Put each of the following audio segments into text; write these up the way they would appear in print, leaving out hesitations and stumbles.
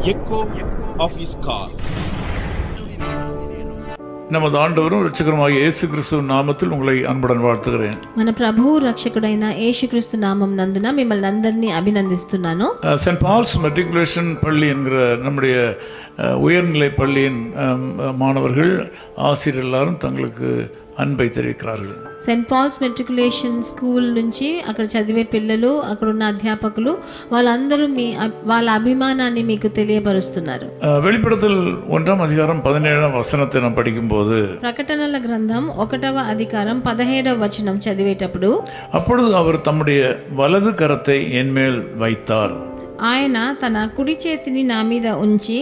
echo of his call. நமது ஆண்டவரும் இரட்சகருமாகிய இயேசு கிறிஸ்துவின் நாமத்தில் உங்களை அன்புடன் வாழ்த்துகிறேன். మన ప్రభువు రక్షకుడైన యేసుక్రీస్తు నామం నందున మిమ్మల్ని అందరినీ అభినందిస్తున్నాను. சென்ட் பால்ஸ் மெட்ரிகுலேஷன் பள்ளி என்கிற நம்முடைய உயர்நிலை பள்ளியின் மாணவர்கள் ஆசிரியர் எல்லாரும் தங்களுக்கு அன்பை தெரிவிக்கிறார்கள். సెయింట్ పాల్స్ మెట్రికులేషన్ స్కూల్ నుంచి అక్కడ చదివే పిల్లలు, అక్కడ ఉన్న అధ్యాపకులు వాళ్ళందరూ వాళ్ళ అభిమానాన్ని మీకు తెలియపరుస్తున్నారు. வெளிப்படுத்தல் 1ஆம் அதிகாரம் 17ஆம் வசனத்தை நாம் படிக்கும்போது, ప్రకటనల గ్రంథం 1వ అధికారం 17వ వచనం చదివేటప్పుడు, அப்பொழுது அவர் தம்முடைய வலது கரத்தை என்மேல் வைத்தார். ఆయన తన కుడి చేతిని నా మీద ఉంచి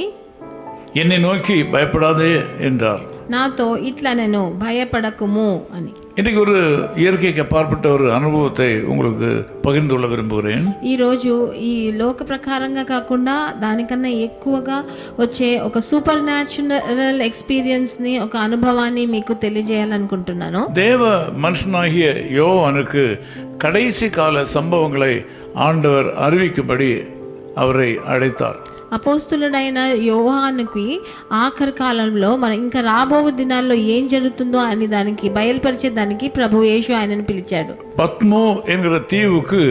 என்னை நோக்கி பயப்படாதே என்றார். నాతో ఇట్లా నేను భయపడకుము అని. இன்றைக்கு ஒரு இயற்கைக்கு அப்பாற்பட்ட ஒரு அனுபவத்தை உங்களுக்கு பகிர்ந்து கொள்ள விரும்புகிறேன். ఈరోజు ఈ లోక ప్రకారంగా కాకుండా దానికన్నా ఎక్కువగా వచ్చే ఒక సూపర్ న్యాచురల్ ఎక్స్పీరియన్స్ని, ఒక అనుభవాన్ని మీకు తెలియజేయాలనుకుంటున్నాను. தேவ மனுஷனாகிய யோவானுக்கு கடைசி கால சம்பவங்களை ஆண்டவர் அறிவிக்கும்படி அவரை அழைத்தார். అపోస్తులుడైన యోహానుకి ఆఖరి కాలంలో ఇంకా రాబో దినాల్లో ఏం జరుగుతుందో అని దానికి బయలుపరిచేదానికి ప్రభు యేసు ఆయనను పిలిచాడు. பத்மோ என்கிற தீவுக்கு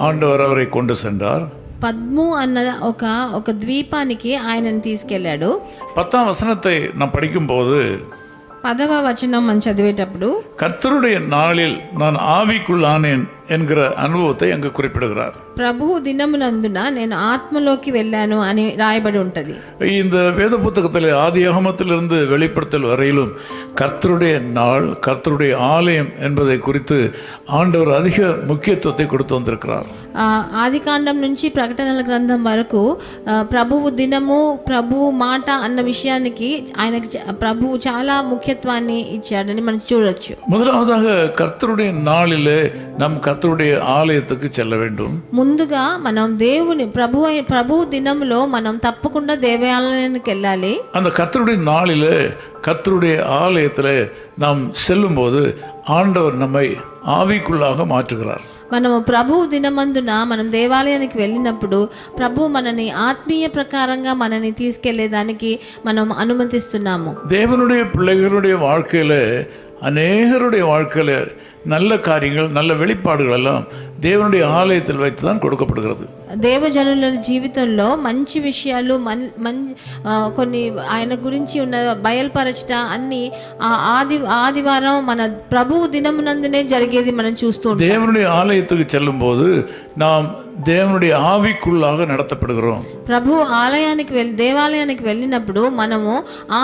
ஆண்டவர் அவரை கொண்டு சென்றார். పద్ము అన్న ఒక ద్వీపానికి ఆయనను తీసుకెళ్లాడు. 10ஆம் வசனத்தை நாம் படிக்கும்போது, 10వ వచనం మనం చదివేటప్పుడు, கர்த்தருடைய நாளில் நான் ஆவிக்குள்ளானேன் என்கிற அனுபவத்தை அங்கு குறிப்பிடுகிறார். ప్రభు దినమునందున నేను ఆత్మలోకి వెళ్ళాను అని రాయబడి ఉంటది. இந்த வேத புத்தகத்தில் ஆதியாகமத்திலிருந்து வெளிப்படுத்தல் வரையிலும் கர்த்தருடைய நாள், கர்த்தருடைய ஆலயம் என்பதை குறித்து ஆண்டவர் அதிக முக்கியத்துவத்தை கொடுத்து வந்திருக்கிறார். ఆదికాండం నుంచి ప్రకటనల గ్రంథం వరకు ప్రభువు దినము, ప్రభువు మాట అన్న విషయానికి ఆయనకి ప్రభువు చాలా ముఖ్యత్వాన్ని ఇచ్చాడని మనం చూడొచ్చు. முதலாவதாக கர்த்தருடைய நாளிலே நாம் கர்த்தருடைய ஆலயத்துக்கு செல்ல வேண்டும். ముందుగా మనం దేవుని ప్రభు దినంలో మనం తప్పకుండా దేవాలయానికి వెళ్ళాలి. அந்த கர்த்தருடைய நாளிலே கர்த்தருடைய ஆலயத்திலே நாம் செல்லும்போது ஆண்டவர் நம்மை ஆவிக்குள்ளாக மாற்றுகிறார். మనము ప్రభు దినమందున మనం దేవాలయానికి వెళ్ళినప్పుడు ప్రభు మనని ఆత్మీయ ప్రకారంగా మనని తీసుకెళ్లేదానికి మనం అనుమతిస్తున్నాము. தேவனுடைய பிள்ளைகளுடைய வாழ்க்கையில, அநேகருடைய வாழ்க்கையில நல்ல காரியங்கள், நல்ல வெளிப்பாடுகள் எல்லாம் தேவனுடைய ஆலயத்தில் வைத்து தான் கொடுக்கப்படுகிறது. దేవజనుల జీవితంలో మంచి విషయాలు, కొన్ని ఆయన గురించి ఉన్న బయలుపరచట అన్ని ఆదివారం మన ప్రభువు దినమునందునే జరిగేది మనం చూస్తూ ఉంటాం. தேவனுடைய ஆலயத்துக்கு செல்லும் போது நாம் தேவனுடைய ஆவிக்குள்ளாக நடத்தப்படுகிறோம். ప్రభు దేవాలయానికి వెళ్ళినప్పుడు మనము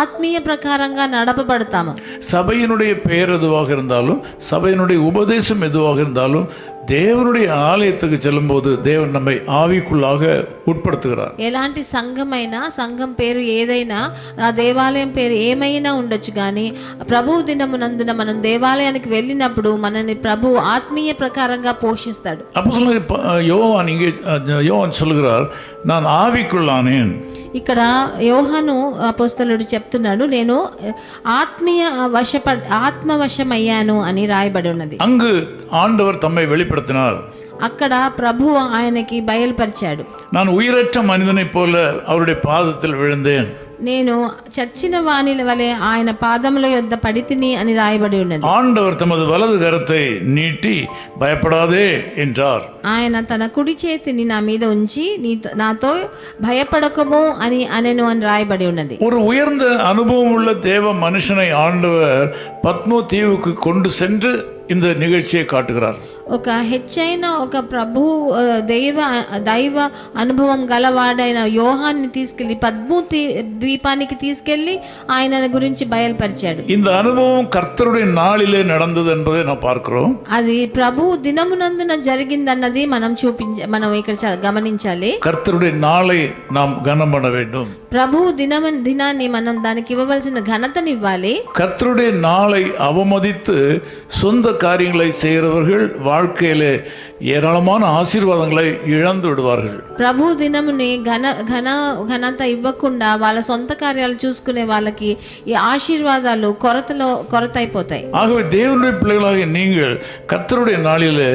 ఆత్మీయ ప్రకారంగా నడపబడతాము. சபையினுடைய பெயர் எதுவாக இருந்தாலும், சபையினுடைய உபதேசம் எதுவாக இருந்தாலும், தேவனுடைய ஆலயத்துக்கு செல்லும் போது தேவன் நம்மை ஆவிக்குள்ளாக உட்படுத்துகிறார். ఎలాంటి సంఘమైనా, సంఘం పేరు ఏదైనా, ఆ దేవాలయం పేరు ఏమైనా ఉండొచ్చు, కానీ ప్రభు దినమునందున మనం దేవాలయానికి వెళ్ళినప్పుడు మనని ప్రభు ఆత్మీయ ప్రకారంగా పోషిస్తాడు. யோவான் சொல்கிறார், நான் ஆவிக்குள்ளானேன். ఇక్కడ యోహాను అపోస్తలుడు చెప్తున్నాడు, నేను ఆత్మవశమయ్యాను అని రాయబడి ఉన్నది. அங்கு ஆண்டவர் தம்மை வெளிப்படுத்தினார். అక్కడ ప్రభు ఆయనకి బయలుపరిచాడు. நான் உயிரற்ற மனிதனைப் போல அவருடைய பாதத்தில் விழுந்தேன். నేను చచ్చిన వాణిల వలె ఆయన పాదముల యొద్ద పడితిని అని రాయబడి ఉన్నది. ஆண்டவர் தமது வலது கரத்தை நீட்டி பயப்படாதே என்றார். ఆయన తన కుడి చేతిని నా మీద ఉంచి నాతో భయపడకము అని అనెను అని రాయబడి ఉన్నది. ஒரு உயர்ந்த அனுபவம் உள்ள தேவ மனுஷனை ஆண்டவர் பத்மோ தீவுக்கு கொண்டு சென்று இந்த நிகழ்ச்சியை காட்டுகிறார். ఒక హెచ్చైన ఒక ప్రభు దైవ అనుభవం గలవాడైన యోహాన్ని తీసుకెళ్లి పద్ము ద్వీపానికి తీసుకెళ్లి ఆయన గురించి బయలుపరిచాడు. இந்த அனுபவம் கர்த்தருடைய நாளிலே நடந்தது என்பதை நாம் பார்க்கிறோம். అది ప్రభు దినమునందున జరిగిందన్నది మనం ఇక్కడ గమనించాలి. கர்த்தருடைய நாளை நாம் கனம் பண்ண வேண்டும். ప్రభు దినాన్ని మనం దానికి ఇవ్వవలసిన ఘనతనివ్వాలి. கர்த்தருடைய நாளை அவமதித்து சொந்த காரியங்களை செய்கிறவர்கள் வாழ்க்கையிலே ஏராளமான ஆசீர்வாதங்களை இழந்து விடுவார்கள். ప్రభు దినముని ఘనత ఇవ్వకుండా వాళ్ళ సొంత కార్యాలు చూసుకునే వాళ్ళకి ఈ ఆశీర్వాదాలు కొరత అయిపోతాయి. ஆகவே தேவனுடைய பிள்ளைகளாகிய நீங்கள் கர்த்தருடைய நாளிலே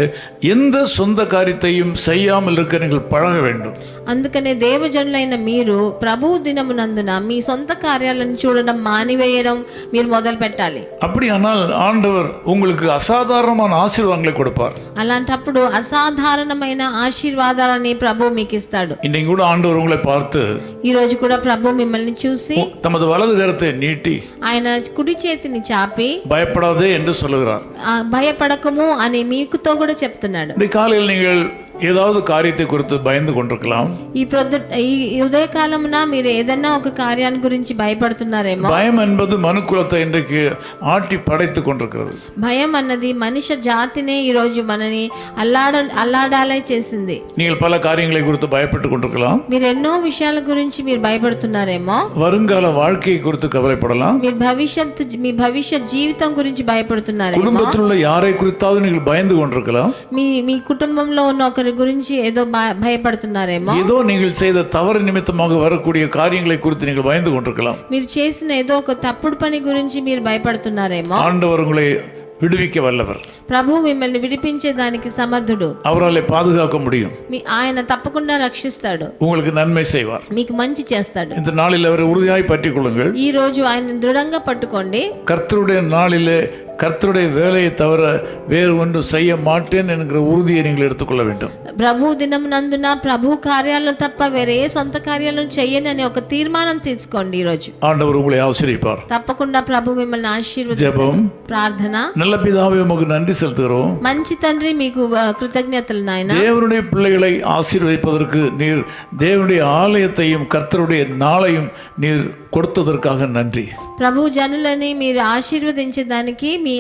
எந்த சொந்த காரியத்தையும் செய்யாமல் இருக்க நீங்கள் பழக வேண்டும். అందుకనే దేవజనులైన మీరు ప్రభువు దినమునందున మీ సొంత కార్యాలను చూడడం మానివేయడం మీరు మొదలు పెట్టాలి. அப்படியானால் ஆண்டவர் உங்களுக்கு அசாதாரணமான ஆசீர்வாதங்களை கொடுப்பார். అలాంటప్పుడు అసాధారణమైన ఆశీర్వాదాలని ప్రభు మీకు ఇస్తాడు. இன்னைக்கு கூட ஆண்டவர் உங்களை பார்த்து ఈ రోజు కూడా ప్రభు మిమ్మల్ని చూసి தமது வலது கரத்தை நீட்டி ఆయన కుడి చేతిని చాపి பயப்படாதே என்று சொல்லுகிறார். భయపడకము అని మీకుతో కూడా చెప్తున్నాడు. இந்த காலையில் நீங்கள் ஏதாவது காரியத்தை குறித்து பயந்து கொண்டிருக்கலாம். ఈ ఉదయకాలమున మీరు ఏదైనా ఒక కార్యాన్ని గురించి భయపడుతున్నారేమో. பயம் என்பது மனுக்குலத்தை இன்றைக்கு ஆட்டி படைத்து கொண்டிருக்கிறது. భయం అన్నది మనిషి జాతినే ఈ రోజు మనని అల్లాడాలే చేసింది. நீங்கள் பல காரியங்களை குறித்து பயப்பட்டு கொண்டிருக்கலாம். మీరు ఎన్నో విషయాల గురించి మీరు భయపడుతున్నారేమో. வருங்கால வாழ்க்கையை குறித்து கவலைப்படலாம். మీరు మీ భవిష్యత్ జీవితం గురించి భయపడుతున్నారేమో. குடும்பத்தில் உள்ள யாரை குறித்தாவது நீங்கள் பயந்து கொண்டிருக்கலாம். మీ కుటుంబంలో ఉన్న ఒకరి గురించి ఏదో భయపడుతున్నారేమో. ஏதோ நீங்கள் செய்த தவறு நிமித்தமாக வரக்கூடிய காரியங்களை குறித்து நீங்கள் பயந்து கொண்டிருக்கலாம். మీరు చేసిన ఏదో ఒక తప్పుడు పని గురించి మీరు భయపడుతున్నారేమో. ஆண்டவர் உங்களை விடுவிக்க வல்லவர். ప్రభు మిమ్మల్ని విడిపించే దానికి సమర్థుడు. அவராலே பாதுகாக்க முடியும். ఆయన తప్పకుండా రక్షిస్తాడు. உங்களுக்கு நன்மை செய்வார். మీకు మంచి చేస్తాడు. இந்த நாளில் அவரை உறுதியாய் பற்றிக் கொள்ளுங்கள். ఈ రోజు ఆయన దృఢంగా పట్టుకోండి. கர்த்தருடைய நாளிலே கர்த்தருடைய வேலையை தவிர வேறு ஒன்று செய்ய மாட்டேன் என்கிற உறுதியை நீங்கள் எடுத்துக்கொள்ள வேண்டும். ప్రభు దినమునందున ప్రభు కార్యాలు తప్ప వేరే ఏ సొంత కార్యాలను చెయ్యనని ఒక తీర్మానం తీసుకోండి. ఈ రోజు ஆண்டவர் உங்களை ஆசீர்வதிப்பார். తప్పకుండా ప్రభు మిమ్మల్ని ఆశీర్వదిస్తాడు. ஜெபம். ప్రార్థన. நல்ல பிதாவே உமக்கு நன்றி செலுத்துகிறோம். మంచి తండ్రి మీకు కృతజ్ఞతలు నాయనా. தேவனுடைய பிள்ளைகளை ஆசீர்வதிப்பதற்கு நீர் தேவனுடைய ஆலயத்தையும் கர்த்தருடைய நாளையும் நீர் கொடுத்ததற்காக நன்றி. ప్రభు జనులని మీరు ఆశీర్వదించడానికి మీ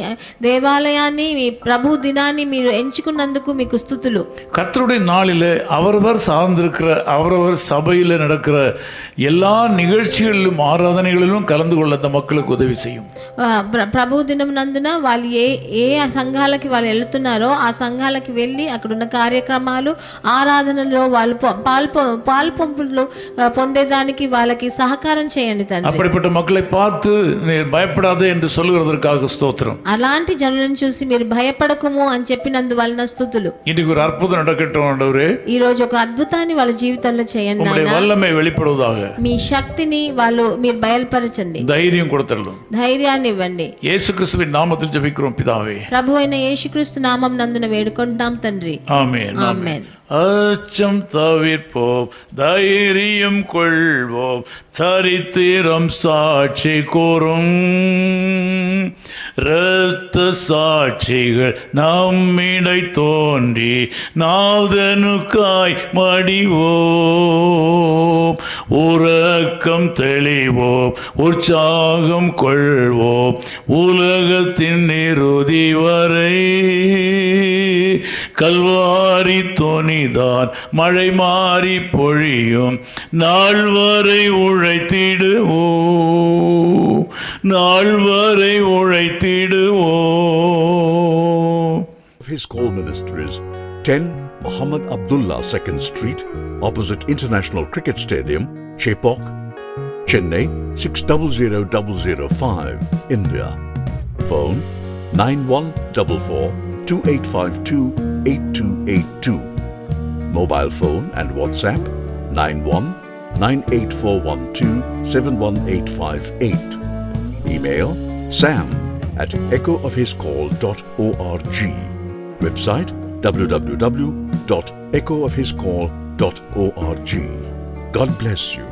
దేవాలయాన్ని మీ ప్రభు దినాన్ని మీరు ఎంచుకున్నందుకు మీకు స్తుతులు. கர்த்தருடைய நாளிலே அவரவர் சார்ந்திருக்கிற அவரவர் சபையில் நடக்கிற எல்லா நிகழ்ச்சிகளிலும் ஆராதனைகளிலும் கலந்து கொள்ள அந்த மக்களுக்கு உதவி செய்யும். ప్రభు దినమునందున వాళ్ళు ఏ సంఘాలకి వాళ్ళు వెళ్తున్నారో ఆ సంఘాలకి వెళ్ళి అక్కడున్న కార్యక్రమాలు ఆరాధనలో వాళ్ళు పాల్పొంపులు పొందేదానికి వాళ్ళకి సహకారం చేయండి తండ్రి. அப்படிப்பட்ட மக்களை பார்த்து பயப்படாதே என்று சொல்லுகிறதற்காக ஸ்தோத்திரம். అలాంటి జనులను చూసి మీరు భయపడకుము అని చెప్పినందువలన స్తుతులు. இன்னைக்கு ஒரு அற்புதம் நடக்கட்டும் ஆண்டவரே. ఈ రోజు ఒక అద్భుతాన్ని వాళ్ళ జీవితంలో చేయండి. உம்முடைய வல்லமை வெளிப்படுவதாக. మీ శక్తిని మీరు బయలుపరచండి. தைரியம் கொடுத்தரலும். ధైర్యాన్ని ఇవ్వండి. యేసు క్రీస్తువిன் నామத்தில் జెபிக்கிறோம் పితావే. ప్రభువైన యేసుక్రీస్తు నామం నందున వేడుకుంటాం తండ్రి. ఆమేన్. ఆమేన్. அச்சம் தவிர்ப்போம், தைரியம் கொள்வோம், சரித்திரம் சாட்சி கூறும், இரத்த சாட்சிகள் நம்மிடை தோன்றி நாதனுக்காய் மடிவோம், உறக்கம் தெளிவோம், உற்சாகம் கொள்வோம், உலகத்தின் இறுதி வரை கல்வாரி தொனிதான் மழை மாறி பொழியும் நாள் வரை உழைத்திடுவோம், நாள் வரை உழைத்திடுவோம். His call ministries 10 Muhammad Abdullah 2nd Street opposite International Cricket Stadium, Chepauk, Chennai 600005, India. Phone 914428528282. Mobile phone and WhatsApp 919841271858. Email sam@echoofhiscall.org. Website www.echoofhiscall.org. God bless you.